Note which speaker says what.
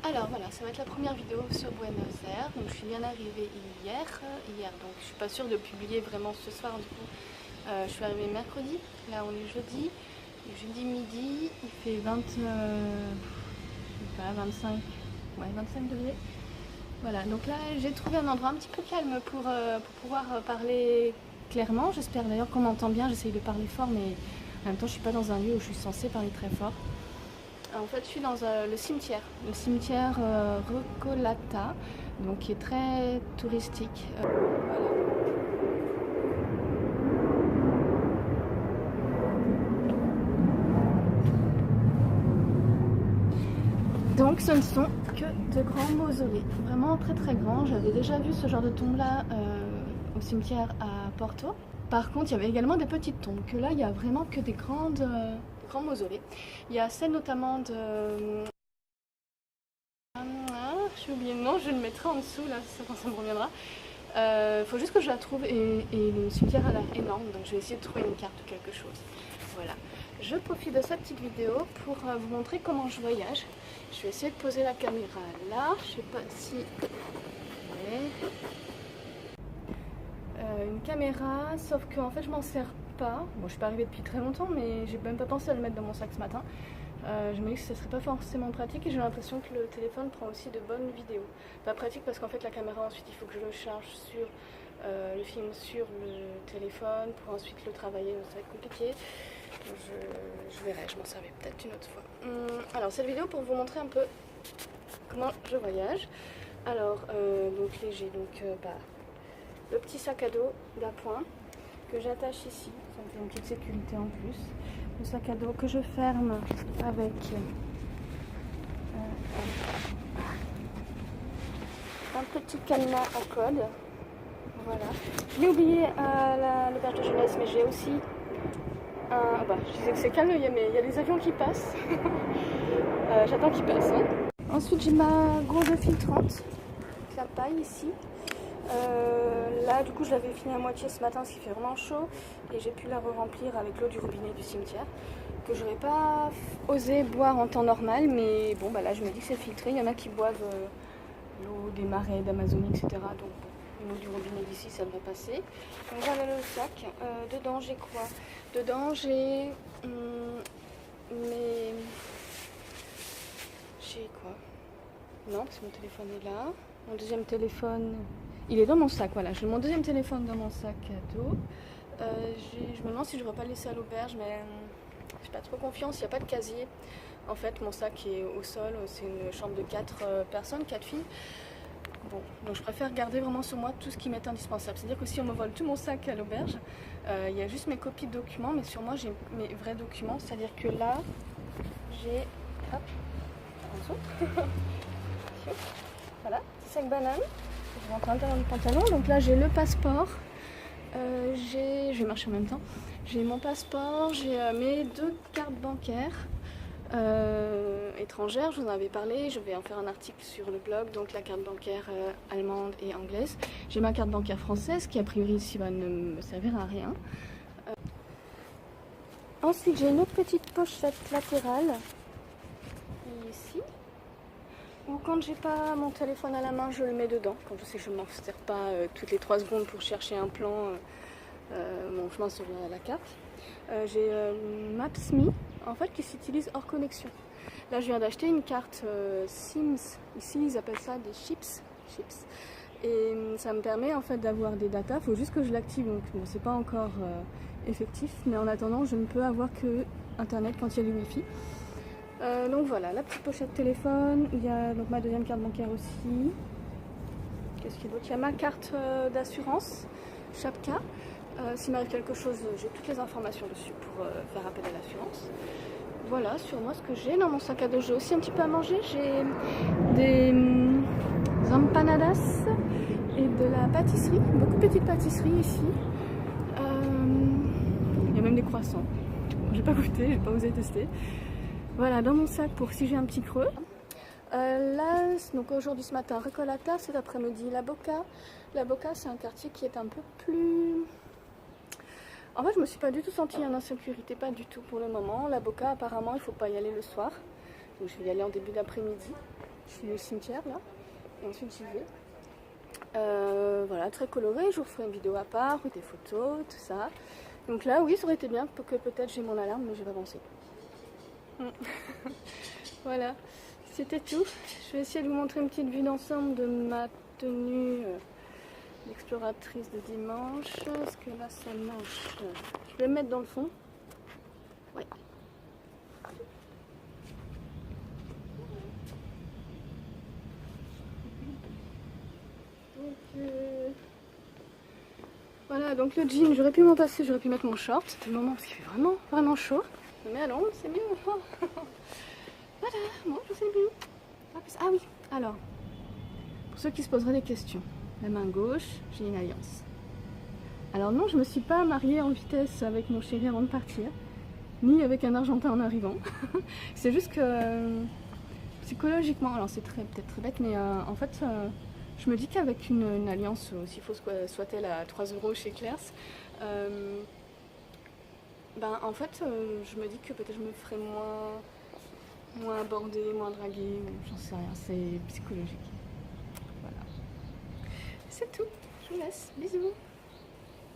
Speaker 1: Alors voilà, ça va être la première vidéo sur Buenos Aires. Donc je suis bien arrivée hier, donc je suis pas sûre de publier vraiment ce soir du coup. Je suis arrivée mercredi, là on est jeudi. Jeudi midi, il fait 20, je sais pas, 25, ouais, 25 degrés. Voilà, donc là j'ai trouvé un endroit un petit peu calme pour pouvoir parler clairement. J'espère d'ailleurs qu'on m'entend bien, j'essaye de parler fort, mais en même temps je suis pas dans un lieu où je suis censée parler très fort. En fait, je suis dans le cimetière Recolata, donc qui est très touristique. Voilà. Donc, ce ne sont que de grands mausolées, vraiment très très grands. J'avais déjà vu ce genre de tombe-là au cimetière à Porto. Par contre, il y avait également des petites tombes, que là, il y a vraiment que des grands mausolées. Il y a celle notamment de... j'ai oublié le nom, je le mettrai en dessous, là, quand ça me reviendra. Faut juste que je la trouve et le cimetière a l'air énorme, donc je vais essayer de trouver une carte ou quelque chose. Voilà. Je profite de cette petite vidéo pour vous montrer comment je voyage. Je vais essayer de poser la caméra là, je sais pas si... une caméra, sauf que en fait je m'en sers pas. Bon, je suis pas arrivée depuis très longtemps, mais j'ai même pas pensé à le mettre dans mon sac ce matin. Je me dis que ce serait pas forcément pratique et j'ai l'impression que le téléphone prend aussi de bonnes vidéos. Pas pratique parce qu'en fait la caméra ensuite il faut que je le charge sur le film sur le téléphone pour ensuite le travailler, donc ça va être compliqué. Je verrai, je m'en servais peut-être une autre fois. Alors cette vidéo pour vous montrer un peu comment je voyage. Alors donc léger, donc le petit sac à dos d'appoint que j'attache ici, ça me fait une petite sécurité en plus. Le sac à dos que je ferme avec un petit cadenas en code. Voilà. Je l'ai oublié à l'auberge de jeunesse, mais j'ai aussi un... je disais que c'est calme, mais il y a des avions qui passent. J'attends qu'ils passent. Hein. Ensuite, j'ai ma gourde filtrante, la paille ici. Là, du coup, je l'avais fini à moitié ce matin, parce qu'il fait vraiment chaud, et j'ai pu la re-remplir avec l'eau du robinet du cimetière, que j'aurais pas osé boire en temps normal, mais bon, bah là, je me dis que c'est filtré. Il y en a qui boivent l'eau des marais d'Amazonie, etc. Donc, bon, l'eau du robinet d'ici, ça devrait passer. Donc, voilà le sac. Dedans, j'ai quoi? Dedans, j'ai mes... J'ai quoi? Non, parce que mon téléphone est là. Mon deuxième téléphone, il est dans mon sac, voilà. J'ai mon deuxième téléphone dans mon sac à dos. Je me demande si je ne devrais pas le laisser à l'auberge, mais je n'ai pas trop confiance, il n'y a pas de casier. En fait, mon sac est au sol, c'est une chambre de 4 personnes, 4 filles. Bon, donc je préfère garder vraiment sur moi tout ce qui m'est indispensable. C'est-à-dire que si on me vole tout mon sac à l'auberge, il y a juste mes copies de documents, mais sur moi j'ai mes vrais documents. C'est-à-dire que là, j'ai... Hop, voilà, petit sac banane. Je rentre à l'intérieur du pantalon. Donc là, j'ai le passeport. Je vais marcher en même temps. J'ai mon passeport, j'ai mes 2 cartes bancaires étrangères. Je vous en avais parlé. Je vais en faire un article sur le blog. Donc la carte bancaire allemande et anglaise. J'ai ma carte bancaire française qui a priori ici va ne me servir à rien. Ensuite, j'ai une autre petite pochette latérale ici. Ou quand j'ai pas mon téléphone à la main, je le mets dedans. Quand je sais que je ne m'en sers pas toutes les 3 secondes pour chercher un plan, mon chemin sur la carte. J'ai Maps.me en fait qui s'utilise hors connexion. Là je viens d'acheter une carte Sims. Ici ils appellent ça des chips. Et ça me permet en fait d'avoir des datas. Il faut juste que je l'active. Donc bon, c'est pas encore effectif, mais en attendant je ne peux avoir que internet quand il y a du wifi. Donc voilà, la petite pochette téléphone, il y a donc ma deuxième carte bancaire aussi. Qu'est-ce qu'il y a d'autre? Il y a ma carte d'assurance, Chapka. S'il m'arrive quelque chose, j'ai toutes les informations dessus pour faire appel à l'assurance. Voilà, sur moi ce que j'ai dans mon sac à dos. J'ai aussi un petit peu à manger, j'ai des empanadas et de la pâtisserie, beaucoup de petites pâtisseries ici. Il y a même des croissants. J'ai pas goûté, j'ai pas osé tester. Voilà, dans mon sac pour si j'ai un petit creux. Là, donc aujourd'hui ce matin, Recolata, cet après-midi, La Boca. La Boca, c'est un quartier qui est un peu plus... En fait, je me suis pas du tout sentie en insécurité, pas du tout pour le moment. La Boca, apparemment, il faut pas y aller le soir. Donc je vais y aller en début d'après-midi. Je suis au cimetière là, et ensuite j'y vais. Voilà, très coloré, je vous ferai une vidéo à part, des photos, tout ça. Donc là, oui, ça aurait été bien pour que peut-être j'ai mon alarme, mais je vais pas penser. Voilà, c'était tout. Je vais essayer de vous montrer une petite vue d'ensemble de ma tenue d'exploratrice de dimanche. Est-ce que là ça marche? Je vais me mettre dans le fond. Ouais. Donc, voilà, donc le jean, j'aurais pu m'en passer, j'aurais pu mettre mon short. C'était le moment parce qu'il fait vraiment, vraiment chaud. Mais à l'ombre, c'est mieux. Voilà, moi je sais mieux. Ah oui, alors, pour ceux qui se poseraient des questions, la main gauche, j'ai une alliance. Alors non, je me suis pas mariée en vitesse avec mon chéri avant de partir, ni avec un Argentin en arrivant. C'est juste que psychologiquement, alors c'est peut-être très bête, mais en fait, je me dis qu'avec une alliance, aussi fausse soit-elle à 3 € chez Claire's, ben en fait, je me dis que peut-être je me ferais moins abordée, moins draguée, j'en sais rien, c'est psychologique. Voilà. C'est tout, je vous laisse, bisous.